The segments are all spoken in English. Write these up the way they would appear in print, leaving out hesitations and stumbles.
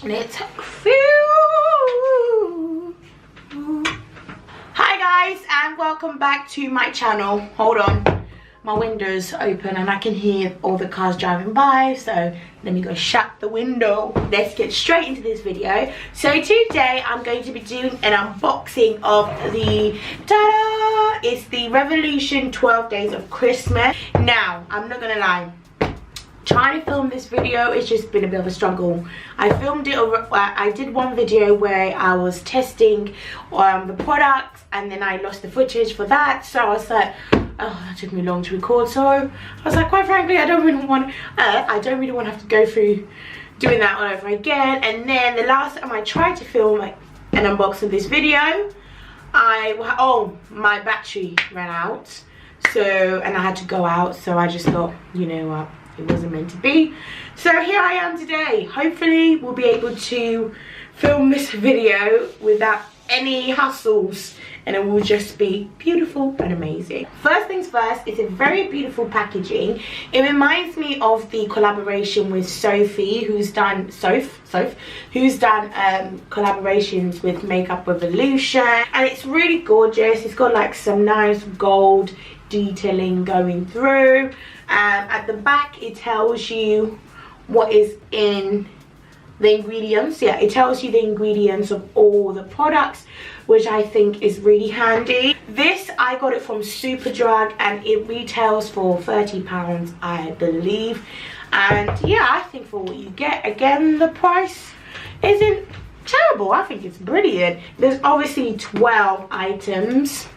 and it's Hi guys, and welcome back to my channel. Hold on, my window's open and I can hear all the cars driving by, so let me go shut the window. Let's get straight into this video. So today I'm going to be doing an unboxing of the ta-da! It's the Revolution 12 Days of Christmas. Now, I'm not gonna lie, trying to film this video, it's just been a bit of a struggle. I filmed it, I did one video where I was testing the products, and then I lost the footage for that, so I was like, oh, that took me long to record. So I was like, quite frankly, I don't really want to have to go through doing that all over again. And then the last time I tried to film like an unboxing of this video, my battery ran out, and I had to go out, so I just thought, you know what, it wasn't meant to be. So here I am today. Hopefully we'll be able to film this video without any hassles, and it will just be beautiful and amazing. First things first, it's a very beautiful packaging. It reminds me of the collaboration with Sophie, who's done collaborations with Makeup Revolution, and it's really gorgeous. It's got like some nice gold detailing going through. At the back it tells you what is in the ingredients. Yeah, it tells you the ingredients of all the products, which I think is really handy. This, I got it from Superdrug and it retails for £30, I believe. And yeah, I think for what you get, again, the price isn't terrible. I think it's brilliant. There's obviously 12 items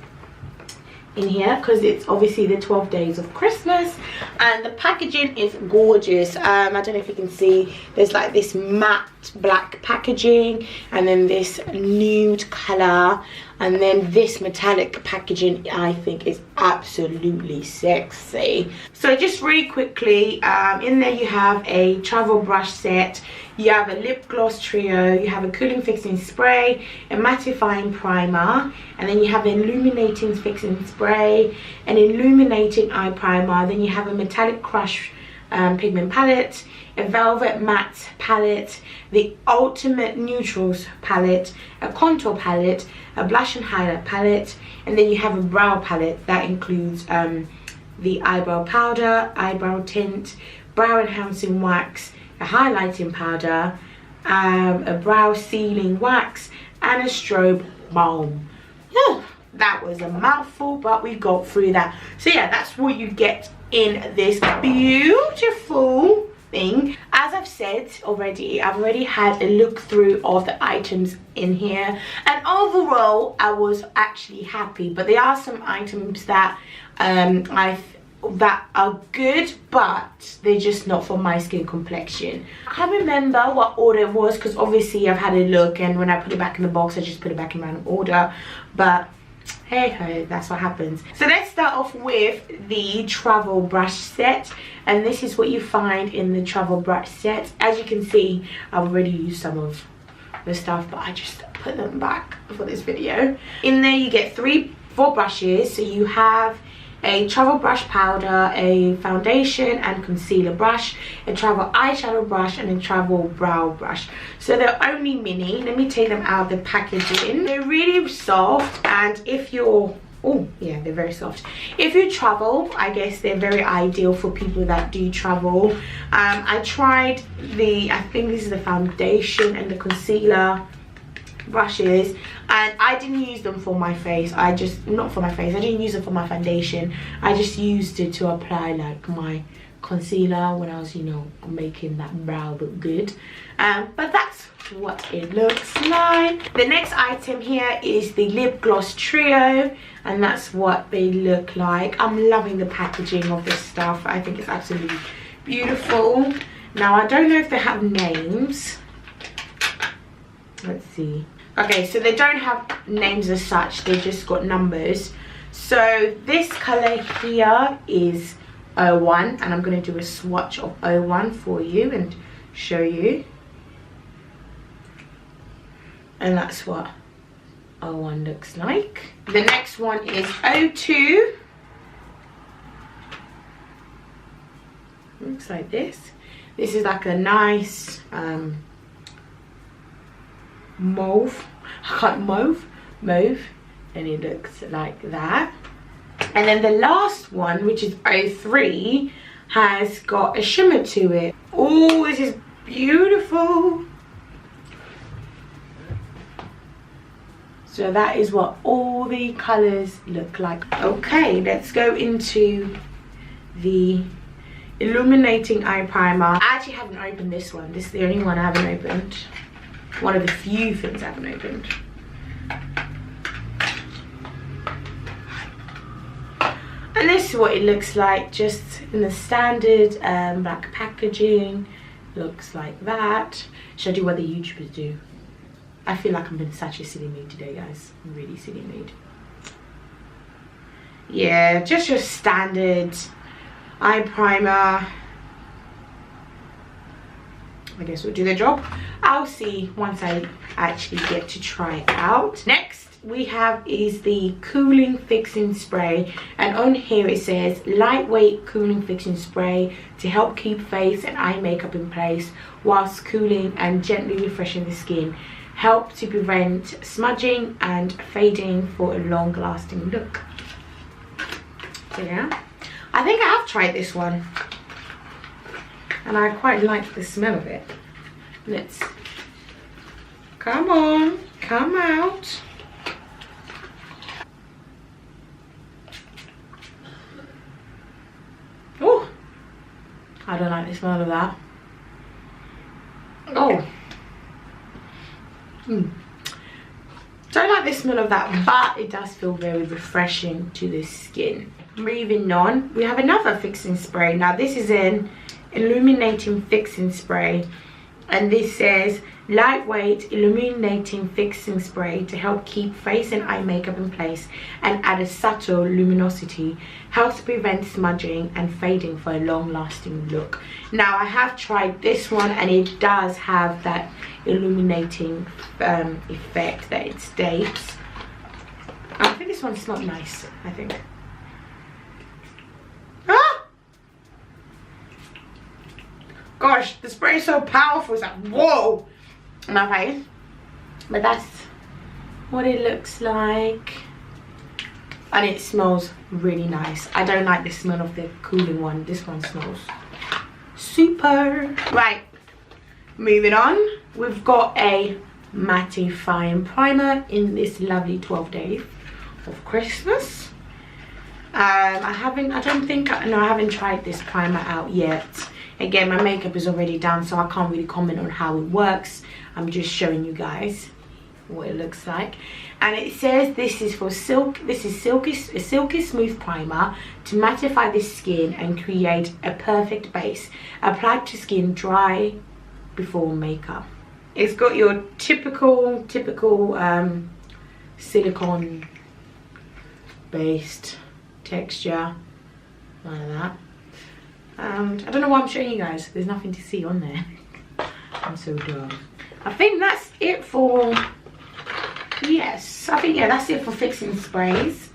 in here because it's obviously the 12 days of Christmas, and the packaging is gorgeous. I don't know if you can see, there's like this matte black packaging, and then this nude color, and then this metallic packaging. I think is absolutely sexy. So just really quickly, in there you have a travel brush set, you have a lip gloss trio, you have a cooling fixing spray, a mattifying primer, and then you have an illuminating fixing spray, an illuminating eye primer, then you have a metallic crush pigment palette, a velvet matte palette, the ultimate neutrals palette, a contour palette, a blush and highlight palette, and then you have a brow palette that includes the eyebrow powder, eyebrow tint, brow enhancing wax, a highlighting powder, a brow sealing wax, and a strobe balm. That was a mouthful, but we got through that. So yeah, that's what you get in this beautiful thing. As I've said already, I've already had a look through of the items in here, and overall I was actually happy. But there are some items that that are good, but they're just not for my skin complexion. I can't remember what order it was, because obviously I've had a look, and when I put it back in the box I just put it back in random order, but hey ho, that's what happens. So let's start off with the travel brush set, and this is what you find in the travel brush set. As you can see, I've already used some of the stuff, but I just put them back for this video. In there you get 4 brushes. So you have a travel brush powder, a foundation and concealer brush, a travel eyeshadow brush, and a travel brow brush. So they're only mini. Let me take them out of the packaging. They're really soft, and if you're, oh yeah, they're very soft. If you travel, I guess they're very ideal for people that do travel. I tried I think this is the foundation and the concealer brushes, and I didn't use them for my face. I didn't use them for my foundation. I just used it to apply like my concealer when I was, you know, making that brow look good. But that's what it looks like. The next item here is the lip gloss trio, and that's what they look like. I'm loving the packaging of this stuff. I think it's absolutely beautiful. Now I don't know if they have names. Let's see. Okay, so they don't have names as such, they just got numbers. So this color here is 01, and I'm going to do a swatch of 01 for you and show you. And that's what 01 looks like. The next one is 02. Looks like this. This is like a nice mauve, and it looks like that. And then the last one, which is 03, has got a shimmer to it. Oh, this is beautiful. So that is what all the colors look like. Okay, let's go into the illuminating eye primer. I actually haven't opened this one. This is the only one I haven't opened. One of the few things I haven't opened. And this is what it looks like, just in the standard black packaging. Looks like that. Should I do what the YouTubers do? I feel like I'm in such a silly mood today, guys. I'm really silly mood. Yeah, just your standard eye primer. I guess will do the job. I'll see once I actually get to try it out. Next we have is the cooling fixing spray, and on here it says lightweight cooling fixing spray to help keep face and eye makeup in place whilst cooling and gently refreshing the skin. Help to prevent smudging and fading for a long lasting look. So yeah, I think I have tried this one and I quite like the smell of it. Let's, come on, come out. Oh, I don't like the smell of that. Oh, don't like the smell of that, but it does feel very refreshing to the skin. Moving on, we have another fixing spray. Now this is an illuminating fixing spray, and this says lightweight illuminating fixing spray to help keep face and eye makeup in place and add a subtle luminosity. Helps prevent smudging and fading for a long lasting look. Now I have tried this one and it does have that illuminating effect that it states. I think this one smells nice, I think. Ah! Gosh, the spray is so powerful. It's like, whoa, in my face. But that's what it looks like. And it smells really nice. I don't like the smell of the cooling one. This one smells super. Right, moving on. We've got a mattifying primer in this lovely 12 days of Christmas. I haven't tried this primer out yet. Again, my makeup is already done, so I can't really comment on how it works. I'm just showing you guys what it looks like. And it says this is for a silky smooth primer to mattify the skin and create a perfect base. Applied to skin dry before makeup. It's got your typical silicone based texture like that. And I don't know why I'm showing you guys. There's nothing to see on there. I'm so dumb. I think that's it for, yes, I think, yeah, that's it for fixing sprays.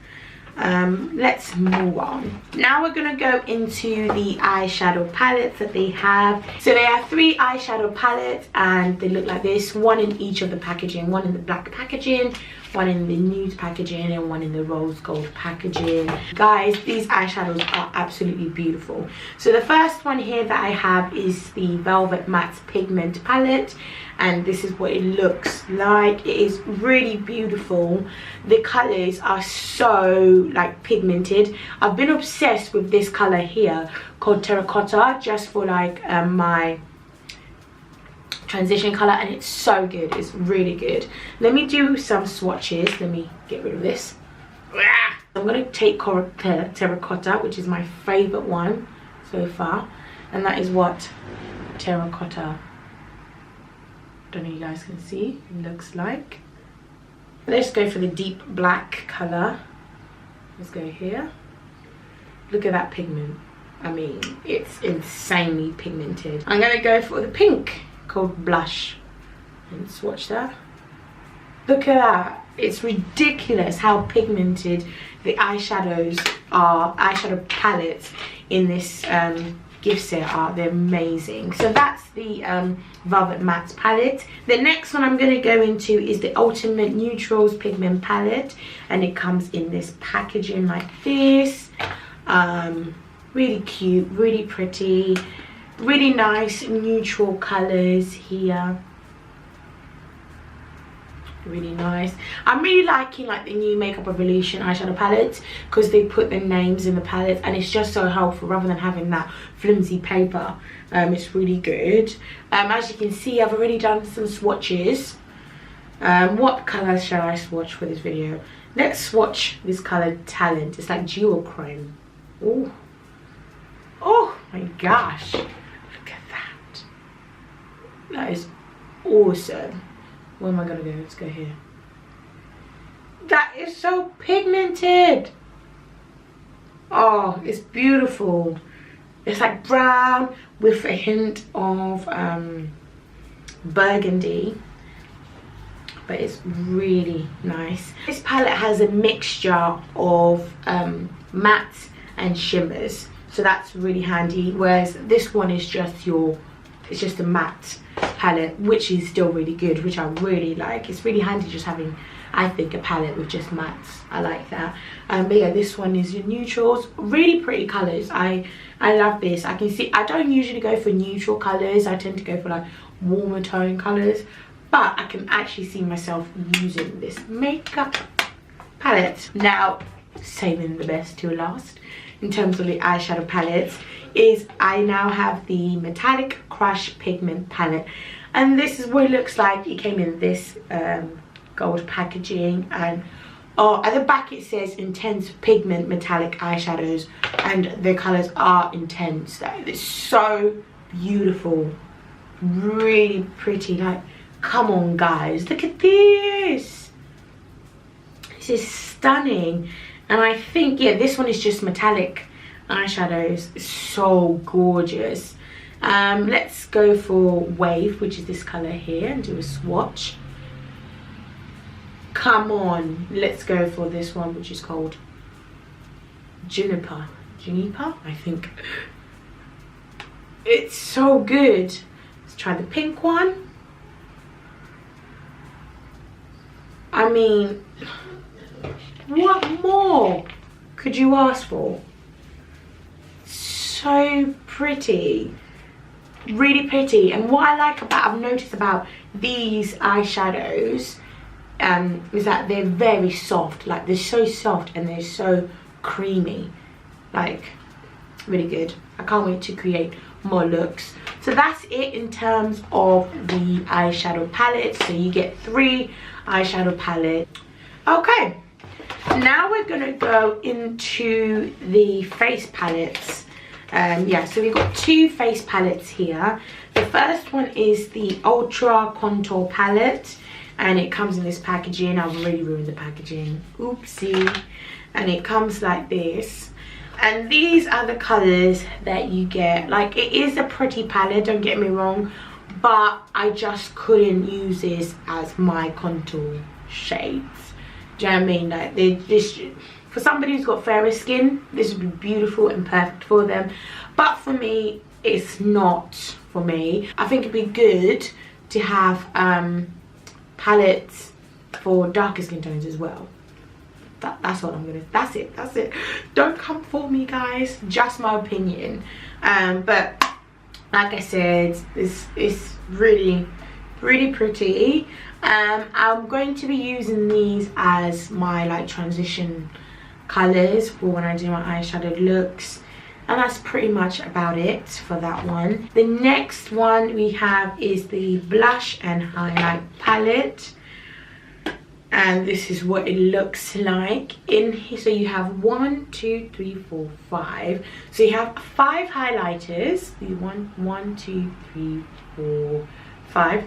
Let's move on. Now we're gonna go into the eyeshadow palettes that they have. So they have 3 eyeshadow palettes and they look like this, one in each of the packaging, one in the black packaging, one in the nude packaging, and one in the rose gold packaging. Guys, these eyeshadows are absolutely beautiful. So the first one here that I have is the Velvet Matte Pigment palette, and this is what it looks like. It is really beautiful. The colors are so like pigmented. I've been obsessed with this color here called Terracotta, just for like my transition color, and it's so good. It's really good. Let me do some swatches. Let me get rid of this. I'm going to take Terracotta, which is my favorite one so far, and that is what Terracotta, don't know if you guys can see, it looks like. Let's go for the deep black color. Let's go here. Look at that pigment. I mean, it's insanely pigmented. I'm going to go for the pink called Blush and swatch that. Look at that. It's ridiculous how pigmented the eyeshadows are, eyeshadow palettes in this gift set art. They're amazing. So that's the Velvet Matte palette. The next one I'm going to go into is the Ultimate Neutrals Pigment palette, and it comes in this packaging like this. Really cute, really pretty, really nice neutral colors here. Really nice. I'm really liking like the new Makeup Revolution eyeshadow palettes, because they put the names in the palette and it's just so helpful rather than having that flimsy paper. It's really good. As you can see, I've already done some swatches. What color shall I swatch for this video? Let's swatch this color Talent. It's like dual chrome. Oh, oh my gosh, look at that. That is awesome. Where am I gonna go? Let's go here. That is so pigmented. Oh, it's beautiful. It's like brown with a hint of burgundy, but it's really nice. This palette has a mixture of mattes and shimmers, so that's really handy, whereas this one is just it's just a matte palette, which is still really good, which I really like. It's really handy just having, I think, a palette with just mattes. I like that. But yeah, this one is your neutrals. Really pretty colors. I love this. I can see I don't usually go for neutral colors. I tend to go for like warmer tone colors, but I can actually see myself using this makeup palette. Now, saving the best to last in terms of the eyeshadow palettes is I now have the Metallic Crush Pigment palette, and this is what it looks like. It came in this gold packaging, and at the back it says Intense Pigment Metallic Eyeshadows, and the colors are intense. It's so beautiful, really pretty. Like, come on guys, look at this. This is stunning. And I think, yeah, this one is just metallic eyeshadows. It's so gorgeous. Let's go for Wave, which is this color here, and do a swatch. Come on, let's go for this one, which is called Juniper, I think. It's so good. Let's try the pink one. I mean, what more could you ask for? So pretty, really pretty. And what I like about, I've noticed about these eyeshadows is that they're very soft. Like, they're so soft and they're so creamy. Like, really good. I can't wait to create more looks. So that's it in terms of the eyeshadow palette. So you get 3 eyeshadow palettes. Okay, now we're gonna go into the face palettes. Yeah, so we've got 2 face palettes here. The first one is the Ultra Contour palette, and it comes in this packaging. I've already ruined the packaging, oopsie. And it comes like this, and these are the colors that you get. Like, it is a pretty palette, don't get me wrong, but I just couldn't use this as my contour shades. Do you know what I mean? Like, this, for somebody who's got fairer skin, this would be beautiful and perfect for them, but for me, it's not for me. I think it'd be good to have palettes for darker skin tones as well. That's what I'm gonna, that's it. Don't come for me, guys, just my opinion. But like I said, this is really pretty. I'm going to be using these as my like transition colors for when I do my eyeshadow looks, and that's pretty much about it for that one. The next one we have is the Blush and Highlight palette, and this is what it looks like in here. So you have 1, 2, 3, 4, 5. So you have 5 highlighters. The 1, 2, 3, 4, 5.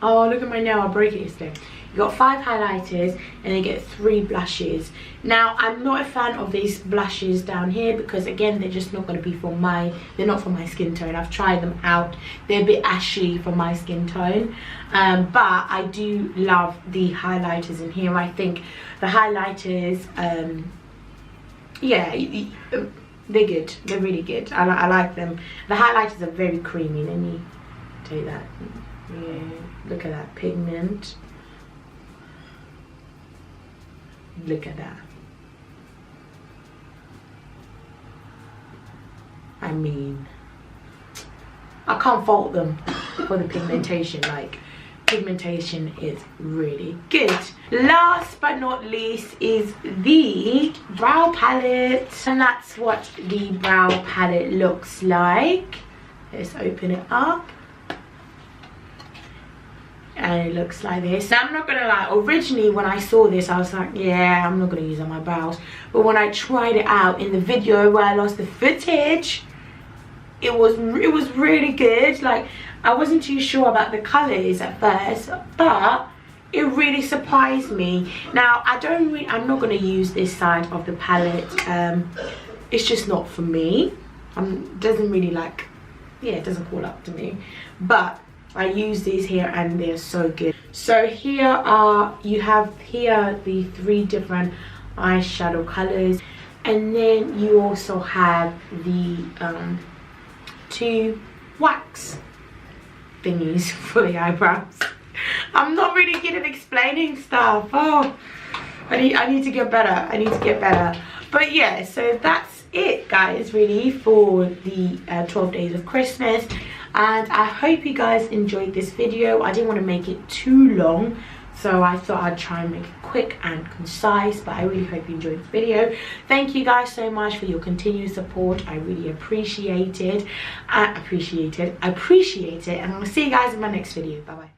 Oh, look at my nail, I'll break it yesterday. You got 5 highlighters and you get 3 blushes. Now, I'm not a fan of these blushes down here because, again, they're just not going to be for they're not for my skin tone. I've tried them out. They're a bit ashy for my skin tone. But I do love the highlighters in here. I think the highlighters, yeah, they're good. They're really good. I like them. The highlighters are very creamy. Let me take that. Yeah, look at that pigment. Look at that. I mean, I can't fault them for the pigmentation. Like, pigmentation is really good. Last but not least is the brow palette, and that's what the brow palette looks like. Let's open it up, and it looks like this. Now, I'm not gonna lie, originally when I saw this I was like, yeah, I'm not gonna use it on my brows. But when I tried it out in the video where I lost the footage, it was really good. Like, I wasn't too sure about the colors at first, but it really surprised me. Now, I'm not going to use this side of the palette. It's just not for me. Doesn't really like, yeah, it doesn't call up to me. But I use these here and they're so good. So here you have here the 3 different eyeshadow colors, and then you also have the 2 wax thingies for the eyebrows. I'm not really good at explaining stuff. Oh, I need to get better. I need to get better. But yeah, so that's it, guys, really, for the 12 days of Christmas. And I hope you guys enjoyed this video. I didn't want to make it too long, so I thought I'd try and make it quick and concise, but I really hope you enjoyed this video. Thank you guys so much for your continued support. I really appreciate it. I appreciate it. And I'll see you guys in my next video. Bye bye.